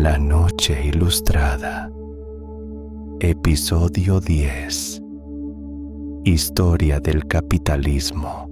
La Noche Ilustrada. Episodio 10. Historia del capitalismo.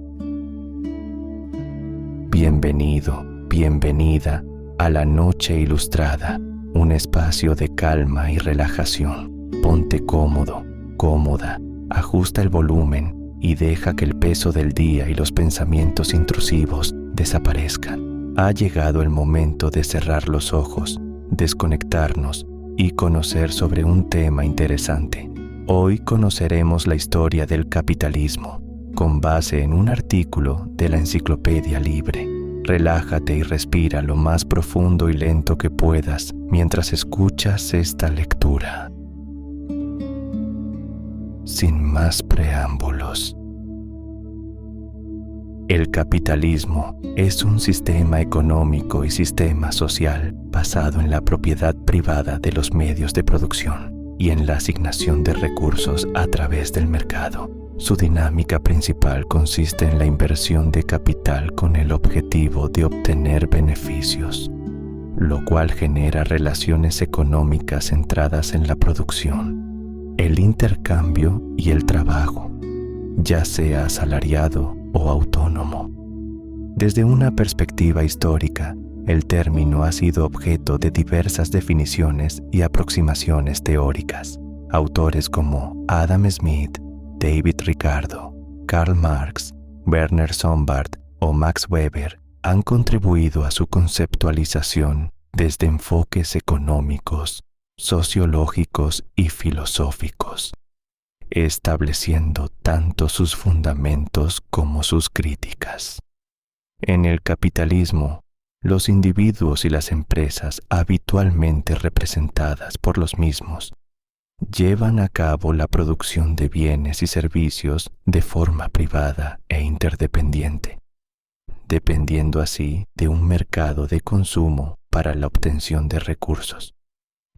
Bienvenido, bienvenida a La Noche Ilustrada, un espacio de calma y relajación. Ponte cómodo, cómoda, ajusta el volumen y deja que el peso del día y los pensamientos intrusivos desaparezcan. Ha llegado el momento de cerrar los ojos, desconectarnos y conocer sobre un tema interesante. Hoy conoceremos la historia del capitalismo, con base en un artículo de la Enciclopedia Libre. Relájate y respira lo más profundo y lento que puedas mientras escuchas esta lectura. Sin más preámbulos. El capitalismo es un sistema económico y sistema social basado en la propiedad privada de los medios de producción y en la asignación de recursos a través del mercado. Su dinámica principal consiste en la inversión de capital con el objetivo de obtener beneficios, lo cual genera relaciones económicas centradas en la producción, el intercambio y el trabajo, ya sea asalariado o autónomo. Desde una perspectiva histórica, el término ha sido objeto de diversas definiciones y aproximaciones teóricas. Autores como Adam Smith, David Ricardo, Karl Marx, Werner Sombart o Max Weber han contribuido a su conceptualización desde enfoques económicos, sociológicos y filosóficos, estableciendo tanto sus fundamentos como sus críticas. En el capitalismo, los individuos y las empresas habitualmente representadas por los mismos llevan a cabo la producción de bienes y servicios de forma privada e interdependiente, dependiendo así de un mercado de consumo para la obtención de recursos.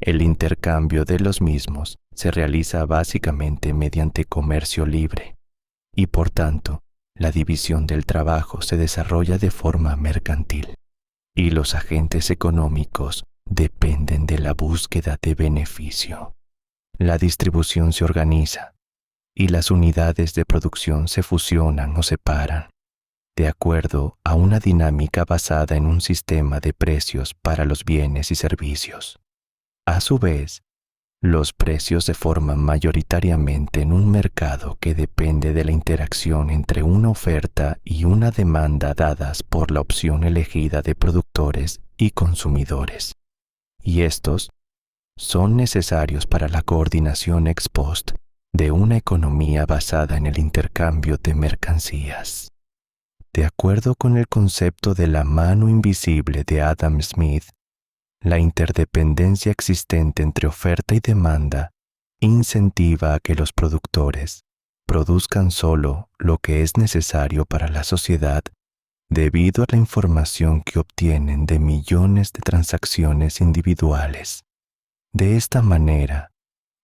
El intercambio de los mismos se realiza básicamente mediante comercio libre y, por tanto, la división del trabajo se desarrolla de forma mercantil y los agentes económicos dependen de la búsqueda de beneficio. La distribución se organiza y las unidades de producción se fusionan o separan de acuerdo a una dinámica basada en un sistema de precios para los bienes y servicios. A su vez, los precios se forman mayoritariamente en un mercado que depende de la interacción entre una oferta y una demanda dadas por la opción elegida de productores y consumidores. Y estos son necesarios para la coordinación ex post de una economía basada en el intercambio de mercancías. De acuerdo con el concepto de la mano invisible de Adam Smith, la interdependencia existente entre oferta y demanda incentiva a que los productores produzcan solo lo que es necesario para la sociedad debido a la información que obtienen de millones de transacciones individuales. De esta manera,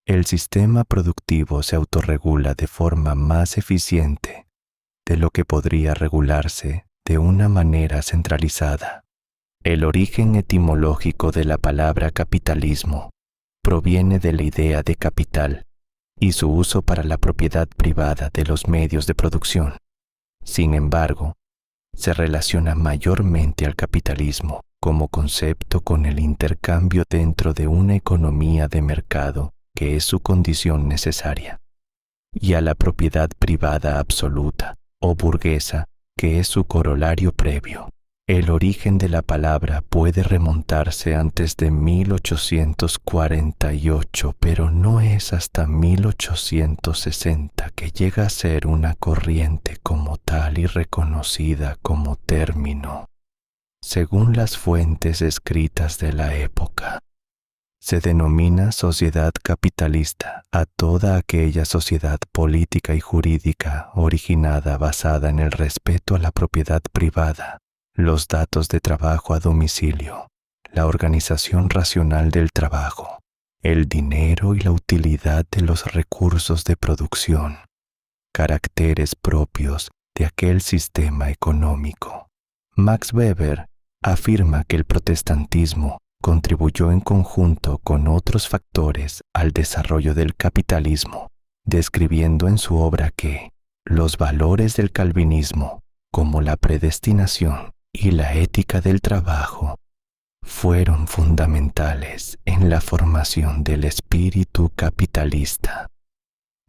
el sistema productivo se autorregula de forma más eficiente de lo que podría regularse de una manera centralizada. El origen etimológico de la palabra capitalismo proviene de la idea de capital y su uso para la propiedad privada de los medios de producción. Sin embargo, se relaciona mayormente al capitalismo como concepto con el intercambio dentro de una economía de mercado que es su condición necesaria, y a la propiedad privada absoluta o burguesa que es su corolario previo. El origen de la palabra puede remontarse antes de 1848, pero no es hasta 1860 que llega a ser una corriente como tal y reconocida como término. Según las fuentes escritas de la época, se denomina sociedad capitalista a toda aquella sociedad política y jurídica originada basada en el respeto a la propiedad privada, los datos de trabajo a domicilio, la organización racional del trabajo, el dinero y la utilidad de los recursos de producción, caracteres propios de aquel sistema económico. Max Weber afirma que el protestantismo contribuyó en conjunto con otros factores al desarrollo del capitalismo, describiendo en su obra que los valores del calvinismo, como la predestinación y la ética del trabajo, fueron fundamentales en la formación del espíritu capitalista.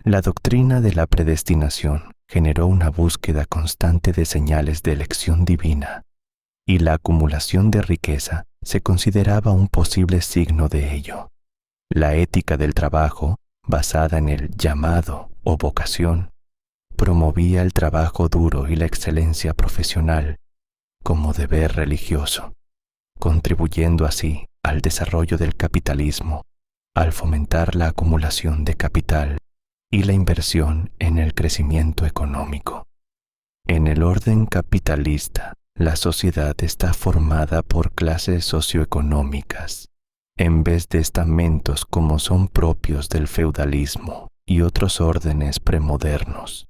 La doctrina de la predestinación generó una búsqueda constante de señales de elección divina, y la acumulación de riqueza se consideraba un posible signo de ello. La ética del trabajo, basada en el llamado o vocación, promovía el trabajo duro y la excelencia profesional como deber religioso, contribuyendo así al desarrollo del capitalismo, al fomentar la acumulación de capital y la inversión en el crecimiento económico. En el orden capitalista, la sociedad está formada por clases socioeconómicas, en vez de estamentos como son propios del feudalismo y otros órdenes premodernos.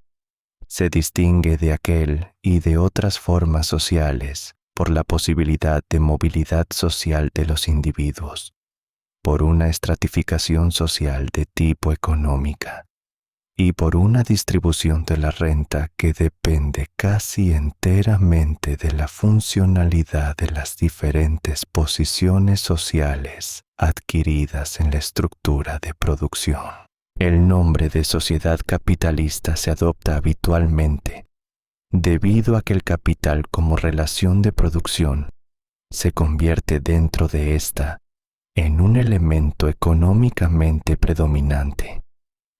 Se distingue de aquel y de otras formas sociales por la posibilidad de movilidad social de los individuos, por una estratificación social de tipo económica y por una distribución de la renta que depende casi enteramente de la funcionalidad de las diferentes posiciones sociales adquiridas en la estructura de producción. El nombre de sociedad capitalista se adopta habitualmente debido a que el capital como relación de producción se convierte dentro de ésta en un elemento económicamente predominante.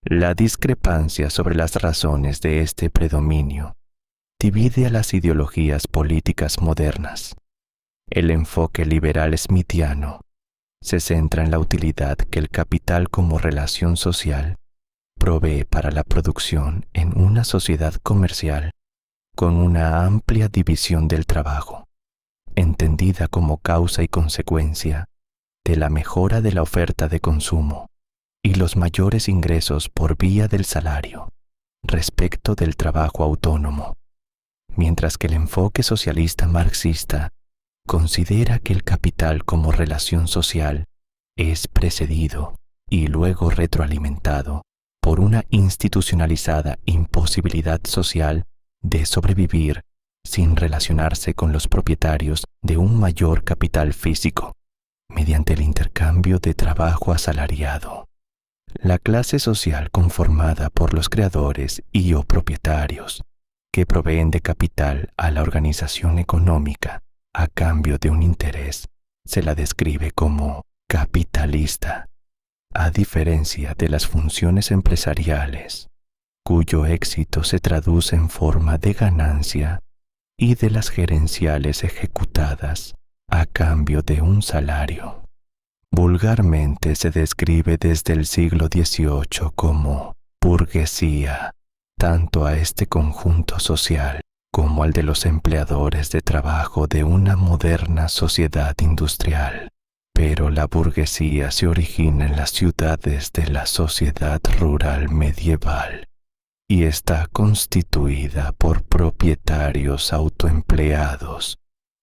La discrepancia sobre las razones de este predominio divide a las ideologías políticas modernas. El enfoque liberal smithiano se centra en la utilidad que el capital como relación social provee para la producción en una sociedad comercial con una amplia división del trabajo, entendida como causa y consecuencia de la mejora de la oferta de consumo y los mayores ingresos por vía del salario respecto del trabajo autónomo, mientras que el enfoque socialista marxista considera que el capital como relación social es precedido y luego retroalimentado por una institucionalizada imposibilidad social de sobrevivir sin relacionarse con los propietarios de un mayor capital físico, mediante el intercambio de trabajo asalariado. La clase social conformada por los creadores y o propietarios que proveen de capital a la organización económica a cambio de un interés se la describe como capitalista, a diferencia de las funciones empresariales, cuyo éxito se traduce en forma de ganancia, y de las gerenciales ejecutadas a cambio de un salario. Vulgarmente se describe desde el siglo XVIII como burguesía, tanto a este conjunto social como al de los empleadores de trabajo de una moderna sociedad industrial. Pero la burguesía se origina en las ciudades de la sociedad rural medieval y está constituida por propietarios autoempleados,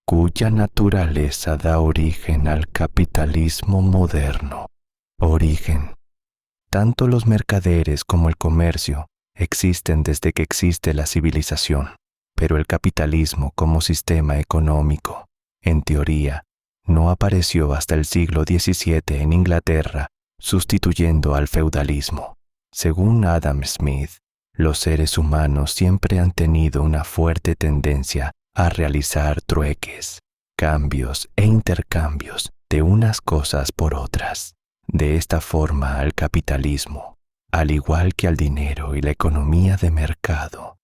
cuya naturaleza da origen al capitalismo moderno. Origen. Tanto los mercaderes como el comercio existen desde que existe la civilización, pero el capitalismo como sistema económico, en teoría, no apareció hasta el siglo XVII en Inglaterra, sustituyendo al feudalismo. Según Adam Smith, los seres humanos siempre han tenido una fuerte tendencia a realizar trueques, cambios e intercambios de unas cosas por otras. De esta forma al capitalismo, al igual que al dinero y la economía de mercado,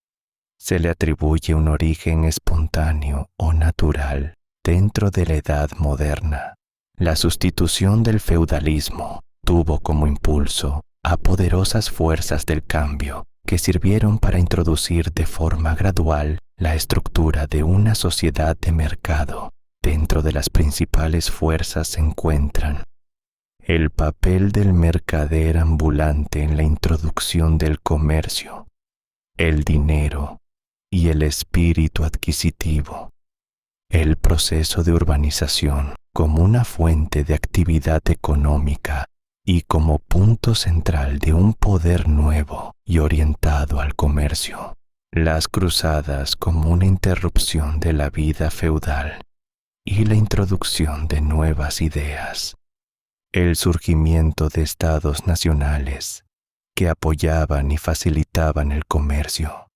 se le atribuye un origen espontáneo o natural dentro de la edad moderna. La sustitución del feudalismo tuvo como impulso a poderosas fuerzas del cambio que sirvieron para introducir de forma gradual la estructura de una sociedad de mercado. Dentro de las principales fuerzas se encuentran el papel del mercader ambulante en la introducción del comercio, el dinero y el espíritu adquisitivo, el proceso de urbanización como una fuente de actividad económica y como punto central de un poder nuevo y orientado al comercio. Las cruzadas como una interrupción de la vida feudal y la introducción de nuevas ideas. El surgimiento de estados nacionales que apoyaban y facilitaban el comercio.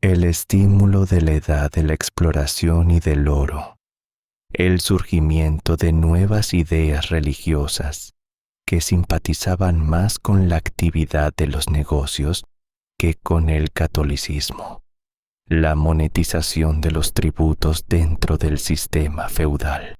El estímulo de la edad de la exploración y del oro. El surgimiento de nuevas ideas religiosas que simpatizaban más con la actividad de los negocios que con el catolicismo. La monetización de los tributos dentro del sistema feudal.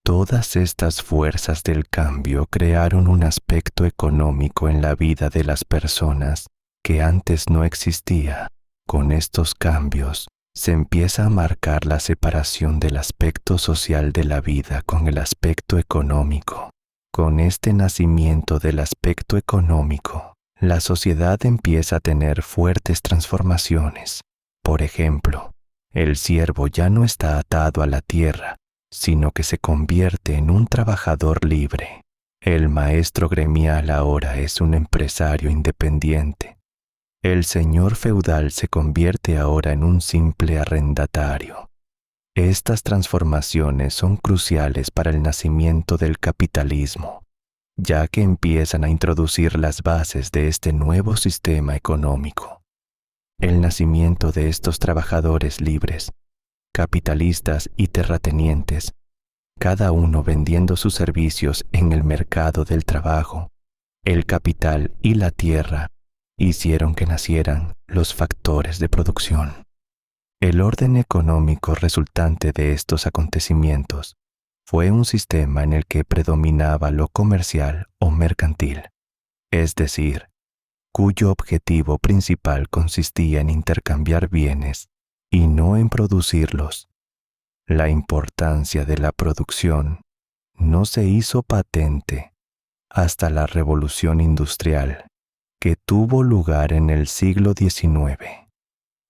Todas estas fuerzas del cambio crearon un aspecto económico en la vida de las personas que antes no existía. Con estos cambios, se empieza a marcar la separación del aspecto social de la vida con el aspecto económico. Con este nacimiento del aspecto económico, la sociedad empieza a tener fuertes transformaciones. Por ejemplo, el siervo ya no está atado a la tierra, sino que se convierte en un trabajador libre. El maestro gremial ahora es un empresario independiente. El señor feudal se convierte ahora en un simple arrendatario. Estas transformaciones son cruciales para el nacimiento del capitalismo, ya que empiezan a introducir las bases de este nuevo sistema económico. El nacimiento de estos trabajadores libres, capitalistas y terratenientes, cada uno vendiendo sus servicios en el mercado del trabajo, el capital y la tierra, hicieron que nacieran los factores de producción. El orden económico resultante de estos acontecimientos fue un sistema en el que predominaba lo comercial o mercantil, es decir, cuyo objetivo principal consistía en intercambiar bienes y no en producirlos. La importancia de la producción no se hizo patente hasta la Revolución Industrial, que tuvo lugar en el siglo XIX.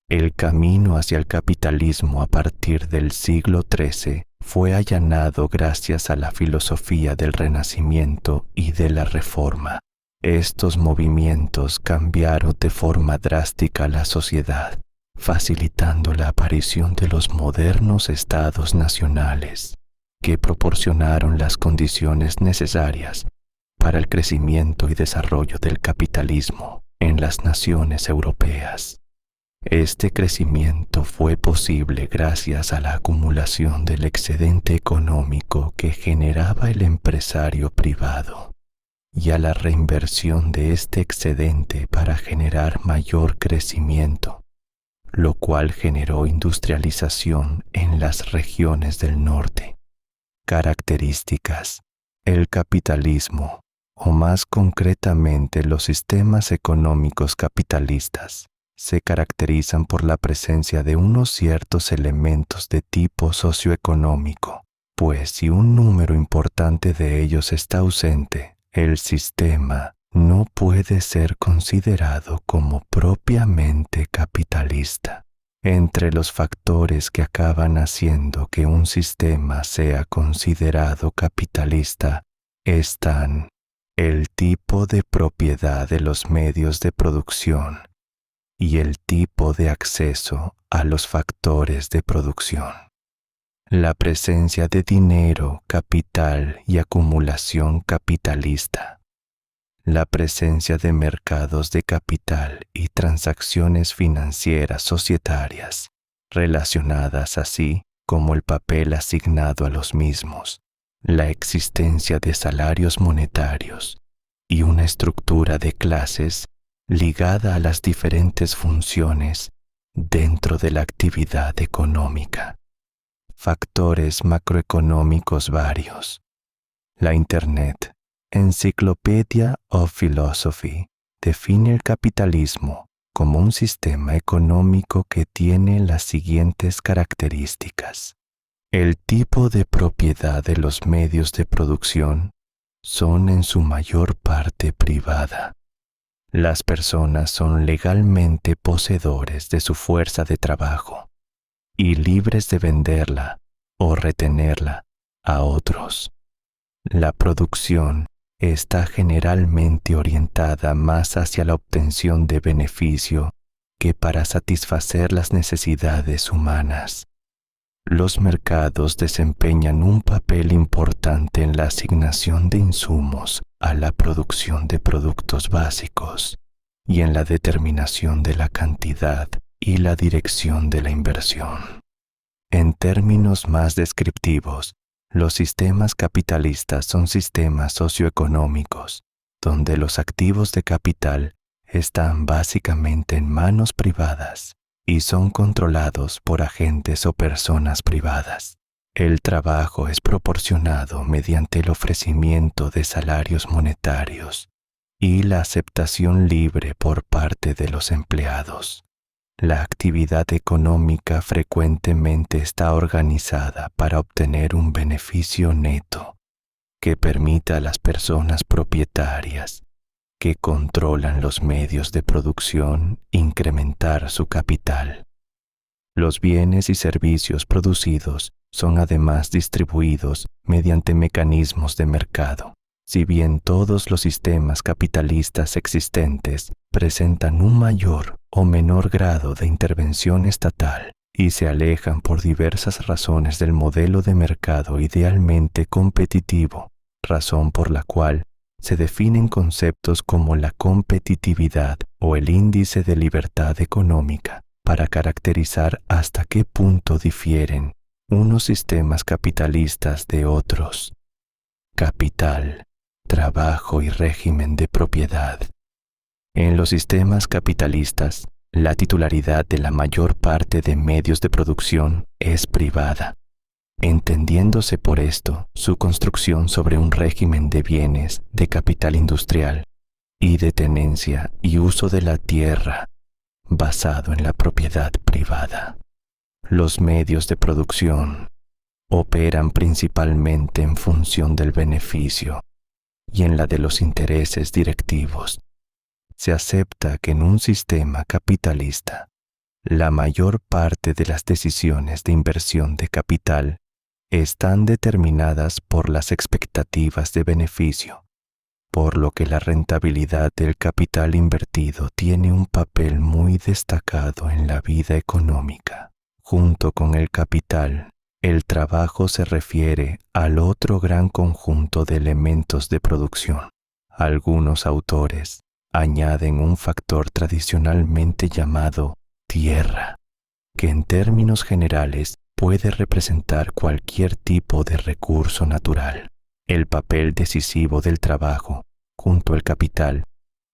El camino hacia el capitalismo a partir del siglo XIII fue allanado gracias a la filosofía del Renacimiento y de la Reforma. Estos movimientos cambiaron de forma drástica la sociedad, facilitando la aparición de los modernos estados nacionales, que proporcionaron las condiciones necesarias para el crecimiento y desarrollo del capitalismo en las naciones europeas. Este crecimiento fue posible gracias a la acumulación del excedente económico que generaba el empresario privado y a la reinversión de este excedente para generar mayor crecimiento, lo cual generó industrialización en las regiones del norte. Características: el capitalismo, o más concretamente los sistemas económicos capitalistas, se caracterizan por la presencia de unos ciertos elementos de tipo socioeconómico, pues si un número importante de ellos está ausente, el sistema no puede ser considerado como propiamente capitalista. Entre los factores que acaban haciendo que un sistema sea considerado capitalista están el tipo de propiedad de los medios de producción y el tipo de acceso a los factores de producción. La presencia de dinero, capital y acumulación capitalista. La presencia de mercados de capital y transacciones financieras societarias, relacionadas así como el papel asignado a los mismos. La existencia de salarios monetarios y una estructura de clases ligada a las diferentes funciones dentro de la actividad económica. Factores macroeconómicos varios. La Internet, Encyclopedia of Philosophy, define el capitalismo como un sistema económico que tiene las siguientes características. El tipo de propiedad de los medios de producción son en su mayor parte privada. Las personas son legalmente poseedores de su fuerza de trabajo y libres de venderla o retenerla a otros. La producción está generalmente orientada más hacia la obtención de beneficio que para satisfacer las necesidades humanas. Los mercados desempeñan un papel importante en la asignación de insumos a la producción de productos básicos y en la determinación de la cantidad y la dirección de la inversión. En términos más descriptivos, los sistemas capitalistas son sistemas socioeconómicos donde los activos de capital están básicamente en manos privadas y son controlados por agentes o personas privadas. El trabajo es proporcionado mediante el ofrecimiento de salarios monetarios y la aceptación libre por parte de los empleados. La actividad económica frecuentemente está organizada para obtener un beneficio neto que permita a las personas propietarias que controlan los medios de producción incrementar su capital. Los bienes y servicios producidos son además distribuidos mediante mecanismos de mercado. Si bien todos los sistemas capitalistas existentes presentan un mayor o menor grado de intervención estatal y se alejan por diversas razones del modelo de mercado idealmente competitivo, razón por la cual se definen conceptos como la competitividad o el índice de libertad económica para caracterizar hasta qué punto difieren unos sistemas capitalistas de otros. Capital, trabajo y régimen de propiedad. En los sistemas capitalistas, la titularidad de la mayor parte de medios de producción es privada, entendiéndose por esto su construcción sobre un régimen de bienes de capital industrial y de tenencia y uso de la tierra basado en la propiedad privada. Los medios de producción operan principalmente en función del beneficio y en la de los intereses directivos. Se acepta que en un sistema capitalista, la mayor parte de las decisiones de inversión de capital están determinadas por las expectativas de beneficio, por lo que la rentabilidad del capital invertido tiene un papel muy destacado en la vida económica. Junto con el capital, el trabajo se refiere al otro gran conjunto de elementos de producción. Algunos autores añaden un factor tradicionalmente llamado tierra, que en términos generales puede representar cualquier tipo de recurso natural. El papel decisivo del trabajo, junto al capital,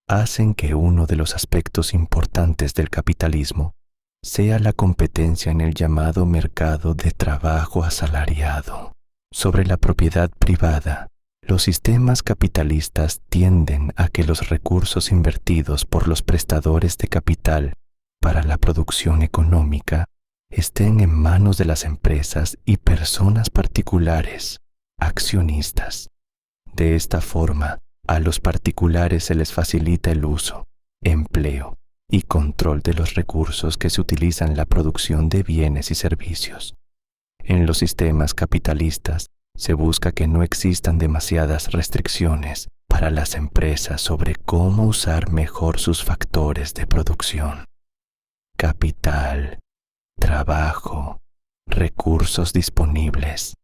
hacen que uno de los aspectos importantes del capitalismo sea la competencia en el llamado mercado de trabajo asalariado. Sobre la propiedad privada, los sistemas capitalistas tienden a que los recursos invertidos por los prestadores de capital para la producción económica estén en manos de las empresas y personas particulares, accionistas. De esta forma, a los particulares se les facilita el uso, empleo y control de los recursos que se utilizan en la producción de bienes y servicios. En los sistemas capitalistas, se busca que no existan demasiadas restricciones para las empresas sobre cómo usar mejor sus factores de producción. Capital, trabajo, recursos disponibles.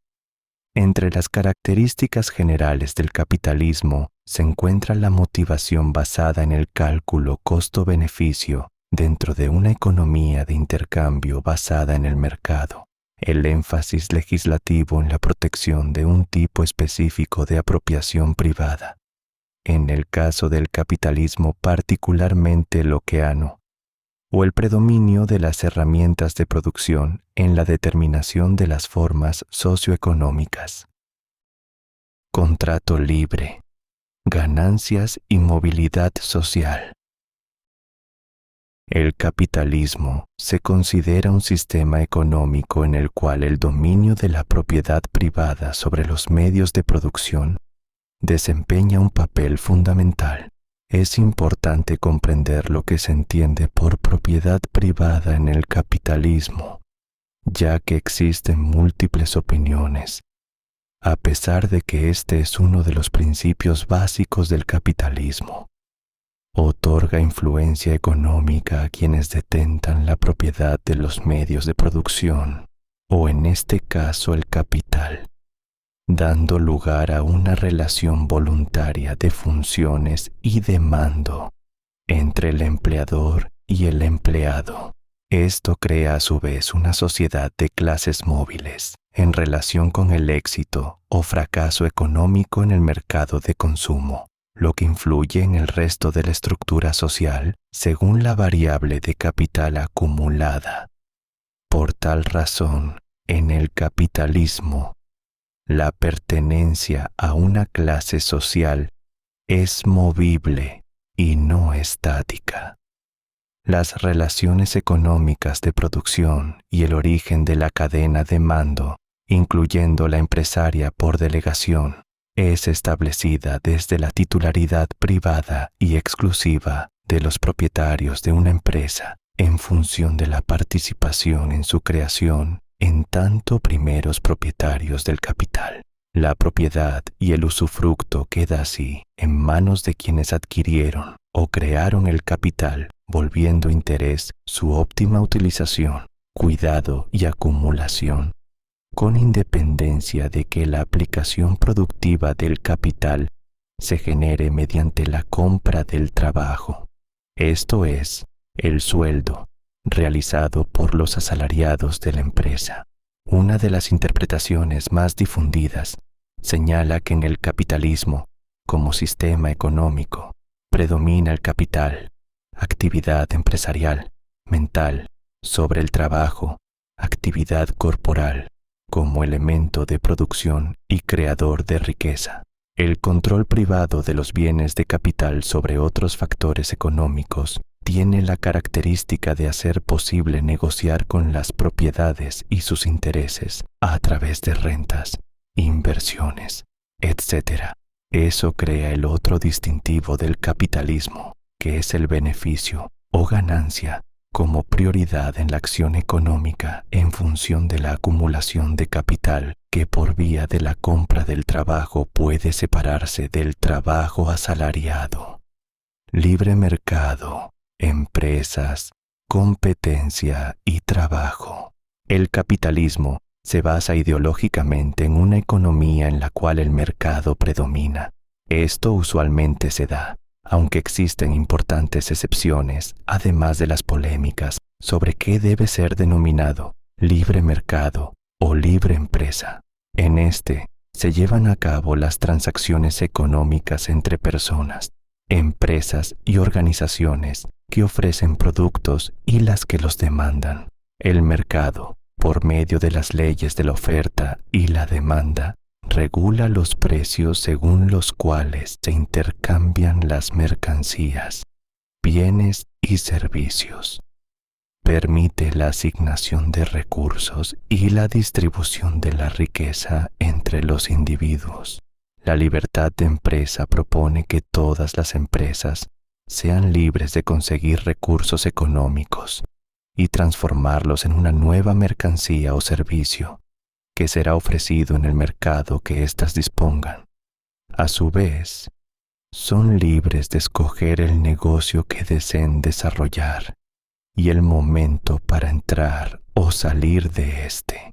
Entre las características generales del capitalismo se encuentra la motivación basada en el cálculo costo-beneficio dentro de una economía de intercambio basada en el mercado. El énfasis legislativo en la protección de un tipo específico de apropiación privada. En el caso del capitalismo particularmente lockeano, o el predominio de las herramientas de producción en la determinación de las formas socioeconómicas. Contrato libre, ganancias y movilidad social. El capitalismo se considera un sistema económico en el cual el dominio de la propiedad privada sobre los medios de producción desempeña un papel fundamental. Es importante comprender lo que se entiende por propiedad privada en el capitalismo, ya que existen múltiples opiniones a pesar de que este es uno de los principios básicos del capitalismo. Otorga influencia económica a quienes detentan la propiedad de los medios de producción, o en este caso el capital, dando lugar a una relación voluntaria de funciones y de mando entre el empleador y el empleado. Esto crea a su vez una sociedad de clases móviles en relación con el éxito o fracaso económico en el mercado de consumo, lo que influye en el resto de la estructura social según la variable de capital acumulada. Por tal razón, en el capitalismo, la pertenencia a una clase social es movible y no estática. Las relaciones económicas de producción y el origen de la cadena de mando, incluyendo la empresaria por delegación, es establecida desde la titularidad privada y exclusiva de los propietarios de una empresa en función de la participación en su creación en tanto primeros propietarios del capital. La propiedad y el usufructo queda así en manos de quienes adquirieron o crearon el capital, volviendo interés su óptima utilización, cuidado y acumulación, con independencia de que la aplicación productiva del capital se genere mediante la compra del trabajo, esto es, el sueldo, realizado por los asalariados de la empresa. Una de las interpretaciones más difundidas señala que en el capitalismo, como sistema económico, predomina el capital, actividad empresarial, mental, sobre el trabajo, actividad corporal, como elemento de producción y creador de riqueza. El control privado de los bienes de capital sobre otros factores económicos tiene la característica de hacer posible negociar con las propiedades y sus intereses a través de rentas, inversiones, etc. Eso crea el otro distintivo del capitalismo, que es el beneficio o ganancia como prioridad en la acción económica en función de la acumulación de capital que por vía de la compra del trabajo puede separarse del trabajo asalariado. Libre mercado, empresas, competencia y trabajo. El capitalismo se basa ideológicamente en una economía en la cual el mercado predomina. Esto usualmente se da, aunque existen importantes excepciones, además de las polémicas sobre qué debe ser denominado libre mercado o libre empresa. En este se llevan a cabo las transacciones económicas entre personas, empresas y organizaciones que ofrecen productos y las que los demandan. El mercado, por medio de las leyes de la oferta y la demanda, regula los precios según los cuales se intercambian las mercancías, bienes y servicios. Permite la asignación de recursos y la distribución de la riqueza entre los individuos. La libertad de empresa propone que todas las empresas sean libres de conseguir recursos económicos y transformarlos en una nueva mercancía o servicio que será ofrecido en el mercado que éstas dispongan. A su vez, son libres de escoger el negocio que deseen desarrollar y el momento para entrar o salir de éste.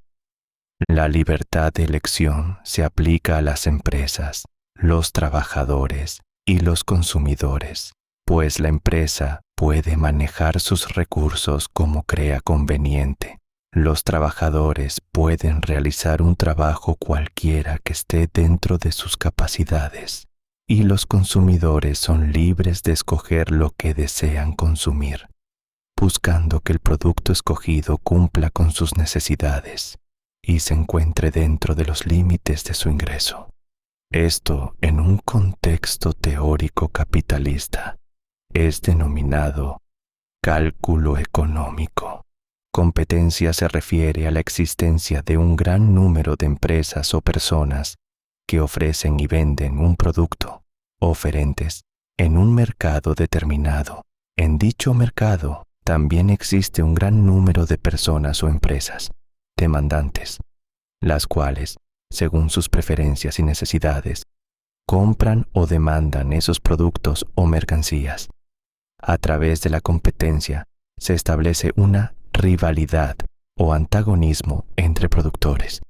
La libertad de elección se aplica a las empresas, los trabajadores y los consumidores, pues la empresa puede manejar sus recursos como crea conveniente. Los trabajadores pueden realizar un trabajo cualquiera que esté dentro de sus capacidades, y los consumidores son libres de escoger lo que desean consumir, buscando que el producto escogido cumpla con sus necesidades y se encuentre dentro de los límites de su ingreso. Esto, en un contexto teórico capitalista, es denominado cálculo económico. Competencia se refiere a la existencia de un gran número de empresas o personas que ofrecen y venden un producto, oferentes, en un mercado determinado. En dicho mercado también existe un gran número de personas o empresas, demandantes, las cuales según sus preferencias y necesidades, compran o demandan esos productos o mercancías. A través de la competencia se establece una rivalidad o antagonismo entre productores.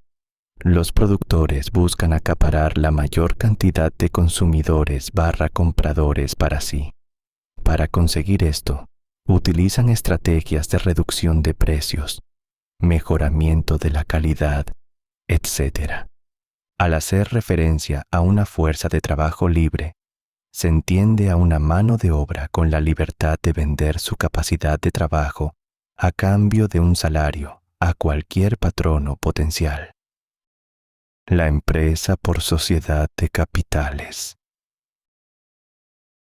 Los productores buscan acaparar la mayor cantidad de consumidores/compradores para sí. Para conseguir esto, utilizan estrategias de reducción de precios, mejoramiento de la calidad, etc. Al hacer referencia a una fuerza de trabajo libre, se entiende a una mano de obra con la libertad de vender su capacidad de trabajo a cambio de un salario a cualquier patrono potencial. La empresa por sociedad de capitales.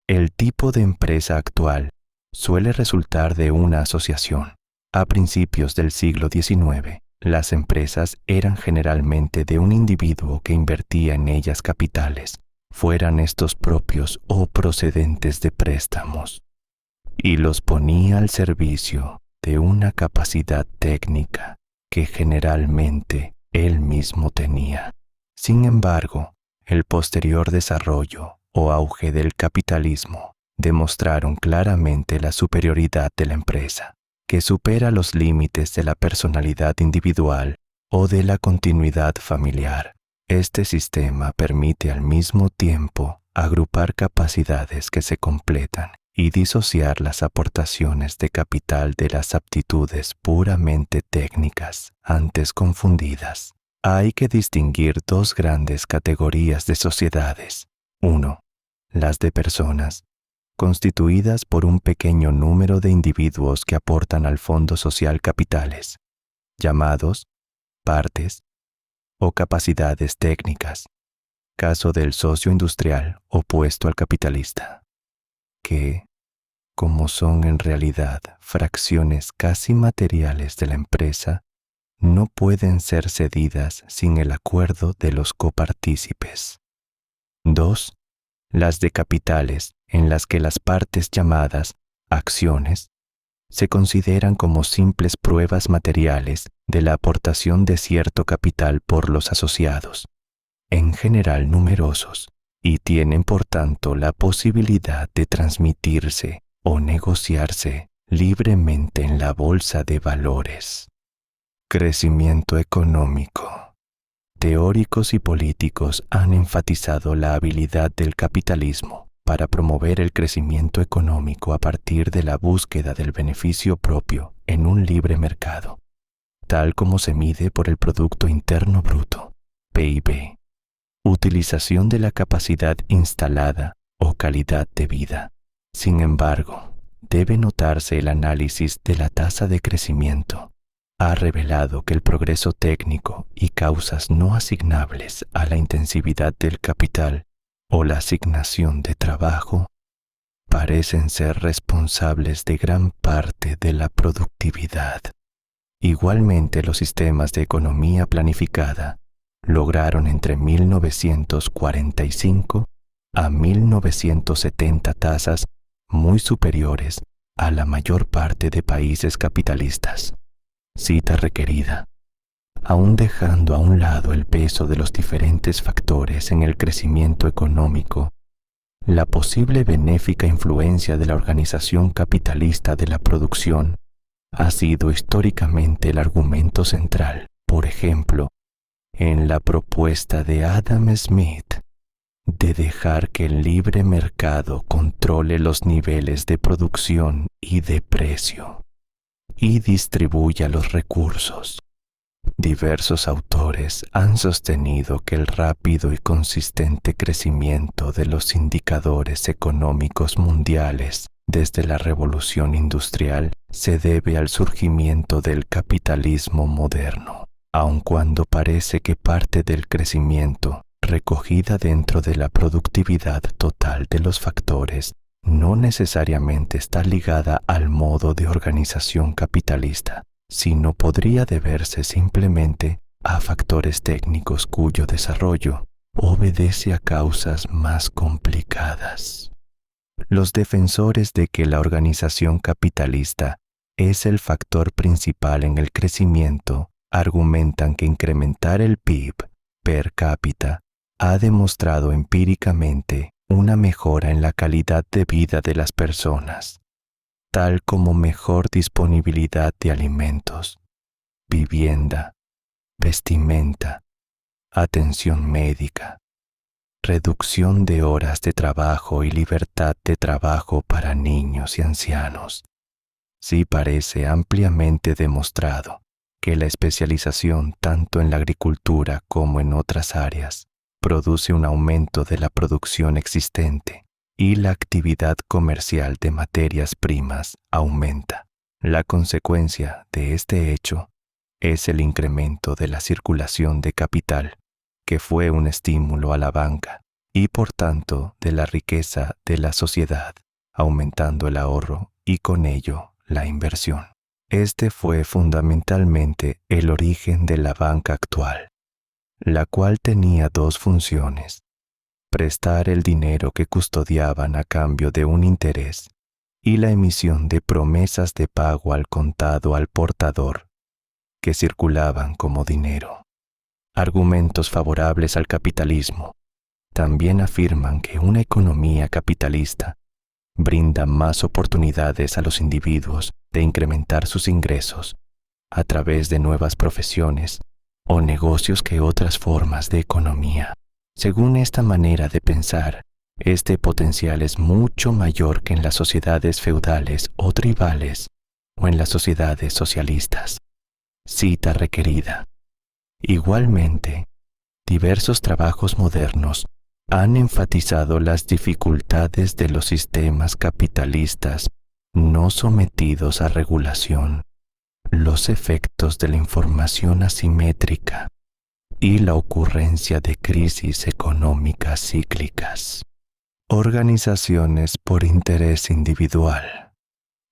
El tipo de empresa actual suele resultar de una asociación. A principios del siglo XIX, las empresas eran generalmente de un individuo que invertía en ellas capitales, fueran estos propios o procedentes de préstamos, y los ponía al servicio de una capacidad técnica que generalmente él mismo tenía. Sin embargo, el posterior desarrollo o auge del capitalismo demostraron claramente la superioridad de la empresa, que supera los límites de la personalidad individual o de la continuidad familiar. Este sistema permite al mismo tiempo agrupar capacidades que se completan y disociar las aportaciones de capital de las aptitudes puramente técnicas, antes confundidas. Hay que distinguir dos grandes categorías de sociedades. 1. Las de personas, constituidas por un pequeño número de individuos que aportan al fondo social capitales, llamados partes o capacidades técnicas, caso del socio industrial opuesto al capitalista, que, como son en realidad fracciones casi materiales de la empresa, no pueden ser cedidas sin el acuerdo de los copartícipes. 2. Las de capitales, en las que las partes llamadas acciones se consideran como simples pruebas materiales de la aportación de cierto capital por los asociados, en general numerosos, y tienen por tanto la posibilidad de transmitirse o negociarse libremente en la bolsa de valores. Crecimiento económico. Teóricos y políticos han enfatizado la habilidad del capitalismo para promover el crecimiento económico a partir de la búsqueda del beneficio propio en un libre mercado, tal como se mide por el Producto Interno Bruto, PIB, utilización de la capacidad instalada o calidad de vida. Sin embargo, debe notarse el análisis de la tasa de crecimiento. Ha revelado que el progreso técnico y causas no asignables a la intensividad del capital o la asignación de trabajo parecen ser responsables de gran parte de la productividad. Igualmente, los sistemas de economía planificada lograron entre 1945 a 1970 tasas muy superiores a la mayor parte de países capitalistas. Cita requerida. Aún dejando a un lado el peso de los diferentes factores en el crecimiento económico, la posible benéfica influencia de la organización capitalista de la producción ha sido históricamente el argumento central, por ejemplo, en la propuesta de Adam Smith de dejar que el libre mercado controle los niveles de producción y de precio y distribuya los recursos. Diversos autores han sostenido que el rápido y consistente crecimiento de los indicadores económicos mundiales desde la Revolución Industrial se debe al surgimiento del capitalismo moderno, aun cuando parece que parte del crecimiento, recogida dentro de la productividad total de los factores, no necesariamente está ligada al modo de organización capitalista, sino podría deberse simplemente a factores técnicos cuyo desarrollo obedece a causas más complicadas. Los defensores de que la organización capitalista es el factor principal en el crecimiento argumentan que incrementar el PIB per cápita ha demostrado empíricamente una mejora en la calidad de vida de las personas, tal como mejor disponibilidad de alimentos, vivienda, vestimenta, atención médica, reducción de horas de trabajo y libertad de trabajo para niños y ancianos. Sí parece ampliamente demostrado que la especialización tanto en la agricultura como en otras áreas produce un aumento de la producción existente y la actividad comercial de materias primas aumenta. La consecuencia de este hecho es el incremento de la circulación de capital, que fue un estímulo a la banca y por tanto de la riqueza de la sociedad, aumentando el ahorro y con ello la inversión. Este fue fundamentalmente el origen de la banca actual, la cual tenía dos funciones: prestar el dinero que custodiaban a cambio de un interés y la emisión de promesas de pago al contado al portador, que circulaban como dinero. Argumentos favorables al capitalismo también afirman que una economía capitalista brinda más oportunidades a los individuos de incrementar sus ingresos a través de nuevas profesiones o negocios que otras formas de economía. Según esta manera de pensar, este potencial es mucho mayor que en las sociedades feudales o tribales o en las sociedades socialistas. Cita requerida. Igualmente, diversos trabajos modernos han enfatizado las dificultades de los sistemas capitalistas no sometidos a regulación, los efectos de la información asimétrica y la ocurrencia de crisis económicas cíclicas. Organizaciones por interés individual.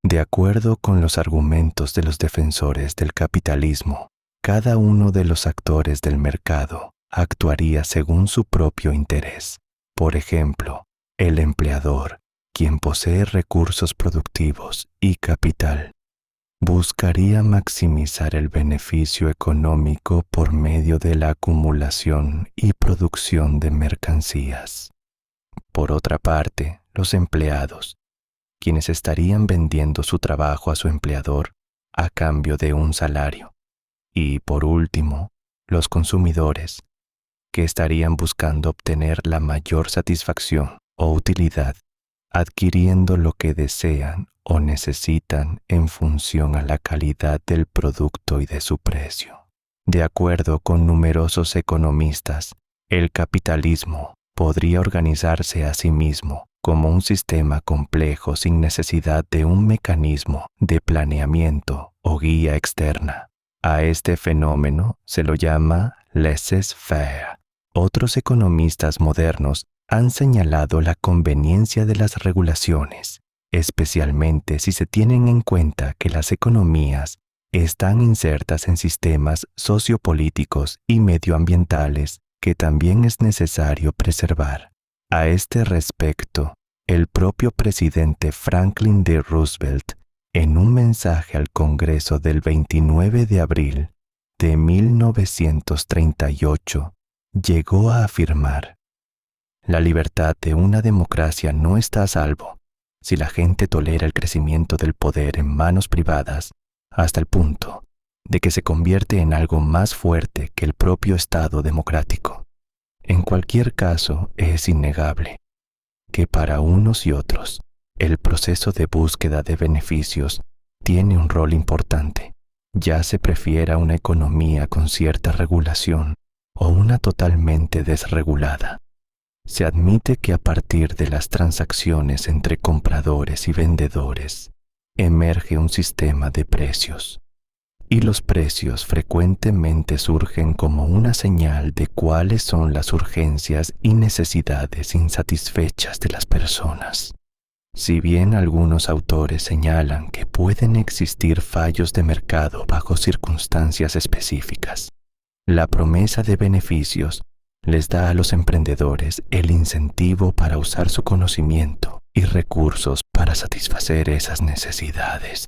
De acuerdo con los argumentos de los defensores del capitalismo, cada uno de los actores del mercado actuaría según su propio interés. Por ejemplo, el empleador, quien posee recursos productivos y capital, buscaría maximizar el beneficio económico por medio de la acumulación y producción de mercancías. Por otra parte, los empleados, quienes estarían vendiendo su trabajo a su empleador a cambio de un salario. Y, por último, los consumidores, que estarían buscando obtener la mayor satisfacción o utilidad, adquiriendo lo que desean o necesitan en función a la calidad del producto y de su precio. De acuerdo con numerosos economistas, el capitalismo podría organizarse a sí mismo como un sistema complejo sin necesidad de un mecanismo de planeamiento o guía externa. A este fenómeno se lo llama laissez-faire. Otros economistas modernos han señalado la conveniencia de las regulaciones, especialmente si se tienen en cuenta que las economías están insertas en sistemas sociopolíticos y medioambientales que también es necesario preservar. A este respecto, el propio presidente Franklin D. Roosevelt, en un mensaje al Congreso del 29 de abril de 1938, llegó a afirmar: la libertad de una democracia no está a salvo si la gente tolera el crecimiento del poder en manos privadas hasta el punto de que se convierte en algo más fuerte que el propio Estado democrático. En cualquier caso, es innegable que para unos y otros, el proceso de búsqueda de beneficios tiene un rol importante, ya se prefiera una economía con cierta regulación o una totalmente desregulada. Se admite que a partir de las transacciones entre compradores y vendedores emerge un sistema de precios, y los precios frecuentemente surgen como una señal de cuáles son las urgencias y necesidades insatisfechas de las personas. Si bien algunos autores señalan que pueden existir fallos de mercado bajo circunstancias específicas, la promesa de beneficios les da a los emprendedores el incentivo para usar su conocimiento y recursos para satisfacer esas necesidades.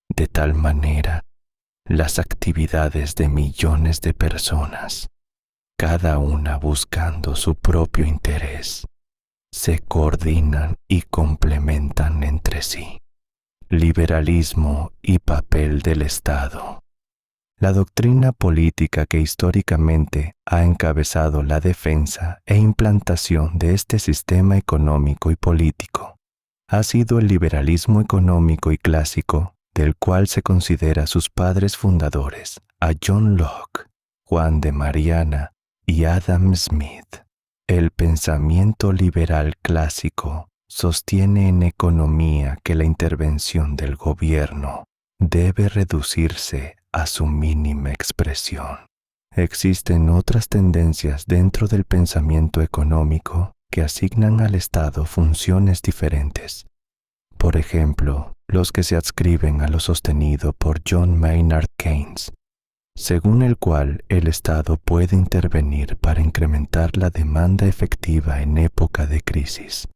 De tal manera, las actividades de millones de personas cada una buscando su propio interés, se coordinan y complementan entre sí. Liberalismo y papel del Estado. La doctrina política que históricamente ha encabezado la defensa e implantación de este sistema económico y político ha sido el liberalismo económico y clásico, del cual se considera sus padres fundadores a John Locke, Juan de Mariana y Adam Smith. El pensamiento liberal clásico sostiene en economía que la intervención del gobierno debe reducirse a su mínima expresión. Existen otras tendencias dentro del pensamiento económico que asignan al Estado funciones diferentes. Por ejemplo, los que se adscriben a lo sostenido por John Maynard Keynes, según el cual el Estado puede intervenir para incrementar la demanda efectiva en época de crisis.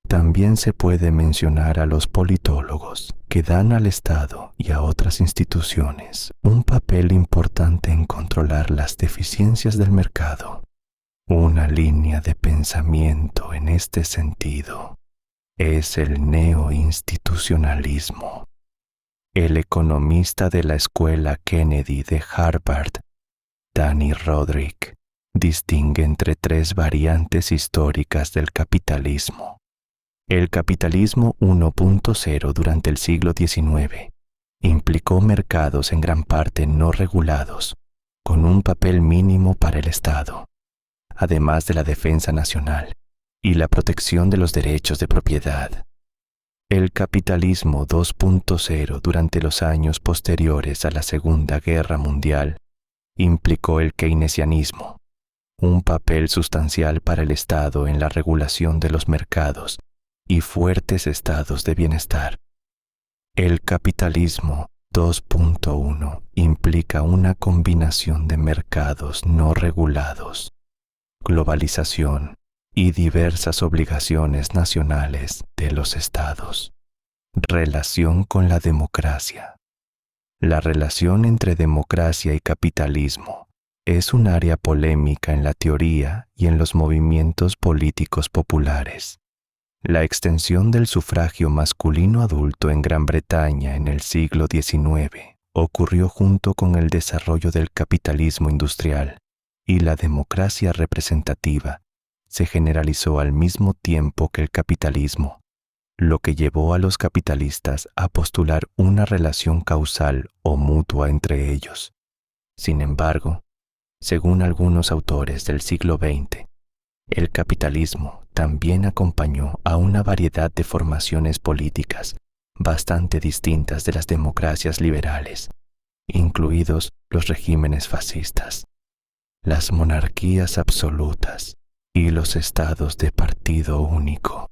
También se puede mencionar a los politólogos, que dan al Estado y a otras instituciones un papel importante en controlar las deficiencias del mercado. Una línea de pensamiento en este sentido es el neoinstitucionalismo. El economista de la Escuela Kennedy de Harvard, Danny Roderick, distingue entre tres variantes históricas del capitalismo. El capitalismo 1.0 durante el siglo XIX implicó mercados en gran parte no regulados, con un papel mínimo para el Estado, además de la defensa nacional y la protección de los derechos de propiedad. El capitalismo 2.0 durante los años posteriores a la Segunda Guerra Mundial implicó el keynesianismo, un papel sustancial para el Estado en la regulación de los mercados y fuertes estados de bienestar. El capitalismo 2.1 implica una combinación de mercados no regulados, globalización y diversas obligaciones nacionales de los estados. Relación con la democracia. La relación entre democracia y capitalismo es un área polémica en la teoría y en los movimientos políticos populares. La extensión del sufragio masculino adulto en Gran Bretaña en el siglo XIX ocurrió junto con el desarrollo del capitalismo industrial, y la democracia representativa se generalizó al mismo tiempo que el capitalismo, lo que llevó a los capitalistas a postular una relación causal o mutua entre ellos. Sin embargo, según algunos autores del siglo XX, el capitalismo también acompañó a una variedad de formaciones políticas bastante distintas de las democracias liberales, incluidos los regímenes fascistas, las monarquías absolutas y los estados de partido único.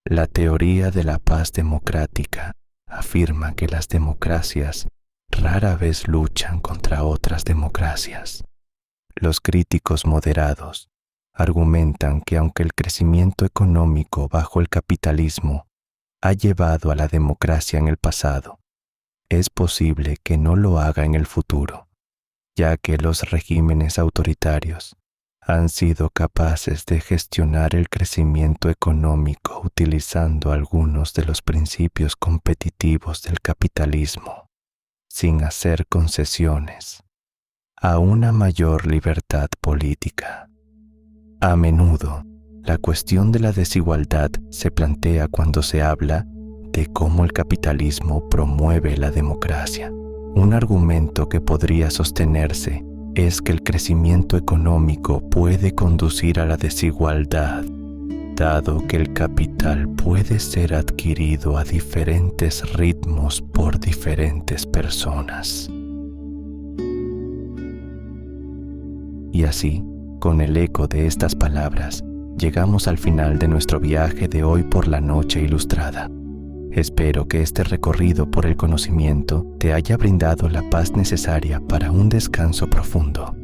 La teoría de la paz democrática afirma que las democracias rara vez luchan contra otras democracias. Los críticos moderados argumentan que aunque el crecimiento económico bajo el capitalismo ha llevado a la democracia en el pasado, es posible que no lo haga en el futuro, ya que los regímenes autoritarios han sido capaces de gestionar el crecimiento económico utilizando algunos de los principios competitivos del capitalismo, sin hacer concesiones a una mayor libertad política. A menudo, la cuestión de la desigualdad se plantea cuando se habla de cómo el capitalismo promueve la democracia. Un argumento que podría sostenerse es que el crecimiento económico puede conducir a la desigualdad, dado que el capital puede ser adquirido a diferentes ritmos por diferentes personas. Y así, con el eco de estas palabras, llegamos al final de nuestro viaje de hoy por la noche ilustrada. Espero que este recorrido por el conocimiento te haya brindado la paz necesaria para un descanso profundo.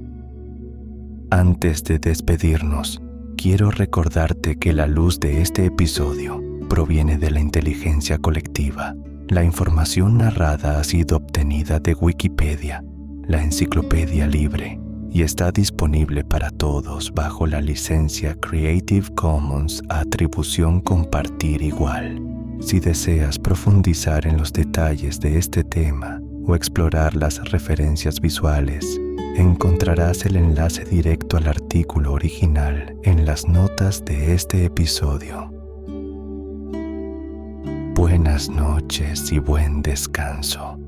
Antes de despedirnos, quiero recordarte que la luz de este episodio proviene de la inteligencia colectiva. La información narrada ha sido obtenida de Wikipedia, la enciclopedia libre, y está disponible para todos bajo la licencia Creative Commons Atribución Compartir Igual. Si deseas profundizar en los detalles de este tema o explorar las referencias visuales, encontrarás el enlace directo al artículo original en las notas de este episodio. Buenas noches y buen descanso.